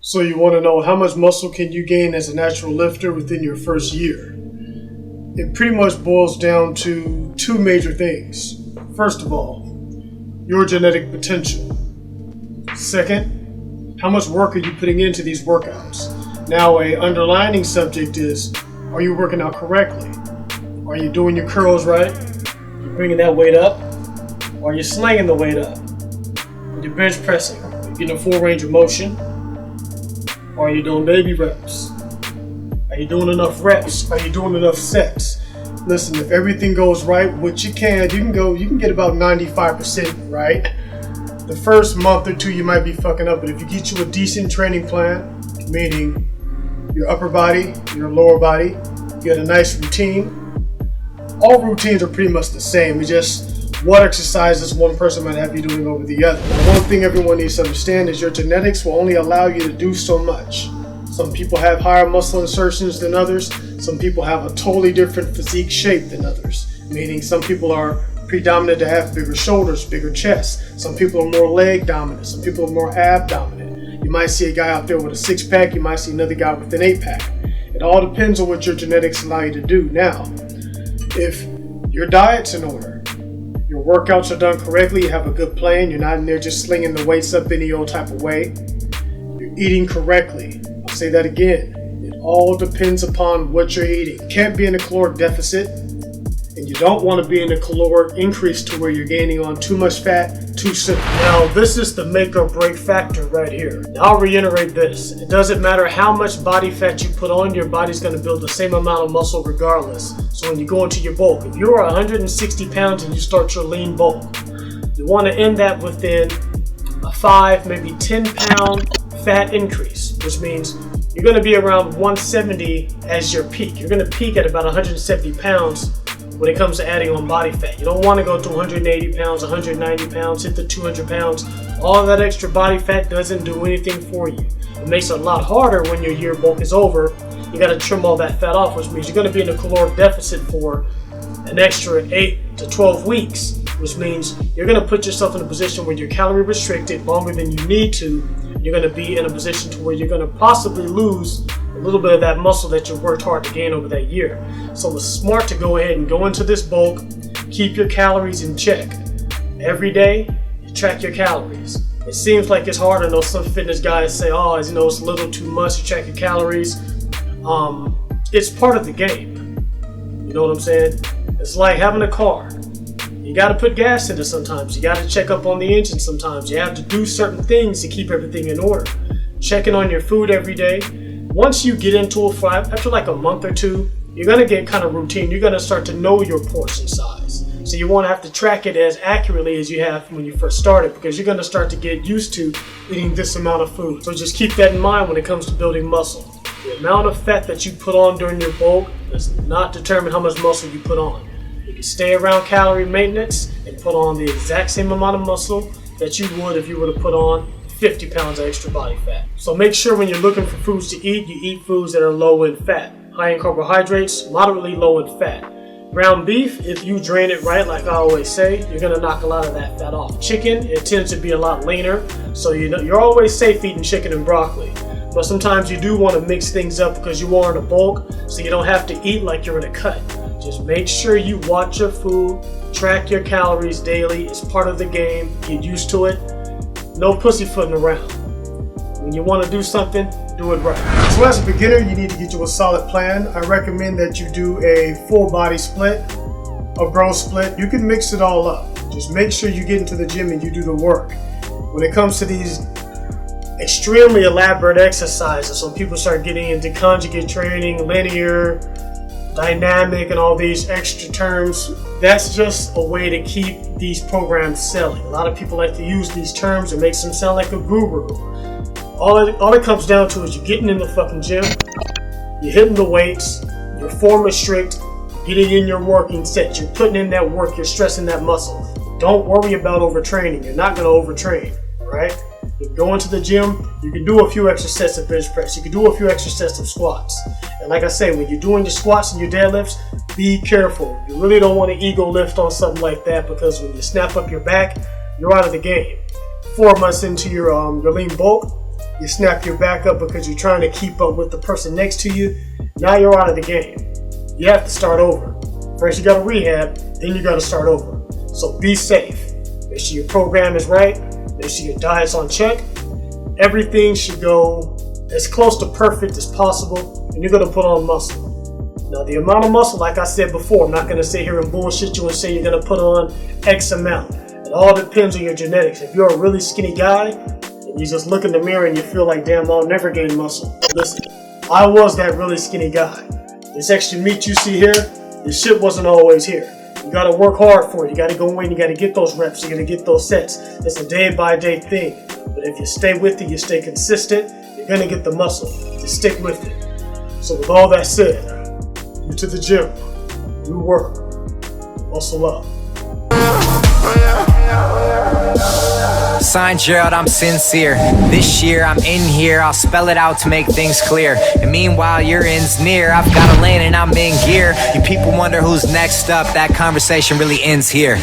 So you want to know how much muscle can you gain as a natural lifter within your first year? It pretty much boils down to two major things. First of all, your genetic potential. Second, how much work are you putting into these workouts? Now, a underlining subject is, are you working out correctly? Are you doing your curls right? Are you bringing that weight up? Or are you slinging the weight up? Are you bench pressing? Are you getting a full range of motion? Or are you doing baby reps? Are you doing enough reps? Are you doing enough sets? Listen, if everything goes right, which you can get about 95% right. The first month or two you might be fucking up, but if you get you a decent training plan, meaning your upper body, your lower body, you get a nice routine. All routines are pretty much the same. It's just what exercises one person might have you doing over the other. The one thing everyone needs to understand is your genetics will only allow you to do so much. Some people have higher muscle insertions than others. Some people have a totally different physique shape than others, meaning some people are predominant to have bigger shoulders, bigger chests. Some people are more leg dominant. Some people are more ab dominant. You might see a guy out there with a 6-pack. You might see another guy with an 8-pack. It all depends on what your genetics allow you to do. Now, if your diet's in order, your workouts are done correctly, you have a good plan, you're not in there just slinging the weights up any old type of way, you're eating correctly. I'll say that again. It all depends upon what you're eating. You can't be in a caloric deficit, and you don't want to be in a caloric increase to where you're gaining on too much fat too soon. Now, this is the make or break factor right here. Now, I'll reiterate this. It doesn't matter how much body fat you put on, your body's going to build the same amount of muscle regardless. So when you go into your bulk, if you're 160 pounds and you start your lean bulk, you want to end that within a 5, maybe 10 pound fat increase, which means you're going to be around 170 as your peak. You're going to peak at about 170 pounds when it comes to adding on body fat. You don't want to go to 180 pounds, 190 pounds, hit the 200 pounds. All that extra body fat doesn't do anything for you. It makes it a lot harder when your year bulk is over. You got to trim all that fat off, which means you're going to be in a caloric deficit for an extra 8 to 12 weeks, which means you're going to put yourself in a position where you're calorie restricted longer than you need to. You're going to be in a position to where you're going to possibly lose a little bit of that muscle that you worked hard to gain over that year. So it's smart to go ahead and go into this bulk, keep your calories in check. Every day, you track your calories. It seems like it's hard. I know some fitness guys say, oh, it's a little too much to track your calories. It's part of the game. You know what I'm saying? It's like having a car. You got to put gas in it sometimes. You got to check up on the engine sometimes. You have to do certain things to keep everything in order. Checking on your food every day. Once you get into it after like a month or two, you're going to get kind of routine. You're going to start to know your portion size. So you won't have to track it as accurately as you have when you first started, because you're going to start to get used to eating this amount of food. So just keep that in mind when it comes to building muscle. The amount of fat that you put on during your bulk does not determine how much muscle you put on. You can stay around calorie maintenance and put on the exact same amount of muscle that you would if you were to put on 50 pounds of extra body fat. So make sure when you're looking for foods to eat, you eat foods that are low in fat. High in carbohydrates, moderately low in fat. Ground beef, if you drain it right, like I always say, you're gonna knock a lot of that fat off. Chicken, it tends to be a lot leaner, so you're always safe eating chicken and broccoli. But sometimes you do want to mix things up because you are in a bulk, so you don't have to eat like you're in a cut. Just make sure you watch your food, track your calories daily. It's part of the game. Get used to it. No pussyfooting around. When you want to do something, do it right. So as a beginner, you need to get you a solid plan. I recommend that you do a full body split, a bro split. You can mix it all up. Just make sure you get into the gym and you do the work. When it comes to these extremely elaborate exercises, so people start getting into conjugate training, linear, dynamic, and all these extra terms, that's just a way to keep these programs selling. A lot of people like to use these terms. It makes them sound like a guru. All it comes down to is you getting in the fucking gym, you're hitting the weights, your form is strict, getting in your working set, you're putting in that work, you're stressing that muscle. Don't worry about overtraining. You're not going to overtrain, right? You go into the gym, you can do a few extra sets of bench press, you can do a few extra sets of squats. And like I say, when you're doing your squats and your deadlifts, be careful. You really don't want to ego lift on something like that, because when you snap up your back, you're out of the game. 4 months into your lean bulk, you snap your back up because you're trying to keep up with the person next to you, now you're out of the game. You have to start over. First you gotta rehab, then you gotta start over. So be safe. Make sure your program is right. Make sure your diet's on check. Everything should go as close to perfect as possible, and you're gonna put on muscle. Now the amount of muscle, like I said before, I'm not gonna sit here and bullshit you and say you're gonna put on X amount. It all depends on your genetics. If you're a really skinny guy, and you just look in the mirror and you feel like, damn, I'll never gain muscle. Listen, I was that really skinny guy. This extra meat you see here, this shit wasn't always here. You gotta work hard for it. You gotta go in, you gotta get those reps, you gotta get those sets. It's a day-by-day thing. But if you stay with it, you stay consistent, you're gonna get the muscle. Just stick with it. So with all that said, you to the gym, you work, muscle up. Signed Gerald, I'm sincere. This year I'm in here, I'll spell it out to make things clear. And meanwhile your end's near, I've got a lane and I'm in gear. You people wonder who's next up, that conversation really ends here.